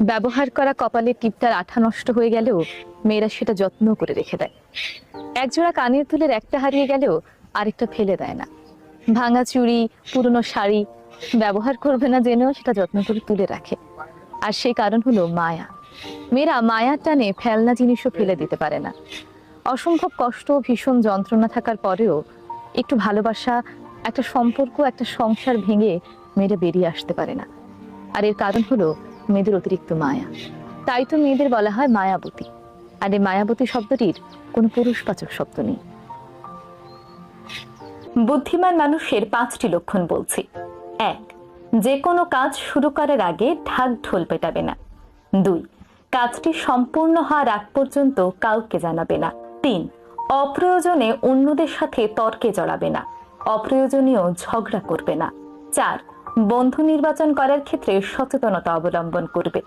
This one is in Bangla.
ব্যবহার করা কপালের টিপটার আঠা নষ্ট হয়ে গেলেও মেয়েরা সেটা যত্ন করে রেখে দেয়। একজোড়া কানের দুলের একটা হারিয়ে গেলেও আরেকটা ফেলে দেয় না। ভাঙা চুড়ি, পুরনো শাড়ি ব্যবহার করবে না জেনেও সেটা যত্ন করে তুলে রাখে। আর সেই কারণ হলো মায়া। মেয়েরা মায়ার টানে ফেলনা জিনিসও ফেলে দিতে পারে না। অসম্ভব কষ্ট, ভীষণ যন্ত্রণা থাকার পরেও একটু ভালোবাসা, একটা সম্পর্ক, একটা সংসার ভেঙে মেয়েরা বেরিয়ে আসতে পারে না। আর এর কারণ হলো মেয়েদের অতিরিক্ত মায়া। তাই তো মেয়েদের বলা হয় মায়াবতী। আর এই মায়াবতী শব্দটির কোনো পুরুষবাচক শব্দ নেই। বুদ্ধিমান মানুষের 5টি লক্ষণ বলছি। 1. যে কোনো কাজ শুরু করার আগে ঢাক ঢোল পেটাবে না। 2. কাজটি সম্পূর্ণ হওয়ার আগ পর্যন্ত কাউকে জানাবে না। 3. অপ্রয়োজনে অন্যদের সাথে তর্কে জড়াবে না। অপ্রয়োজনীয় ঝগড়া করবে না। 4. বন্ধু নির্বাচন করার ক্ষেত্রে সচেতনতা অবলম্বন করবে।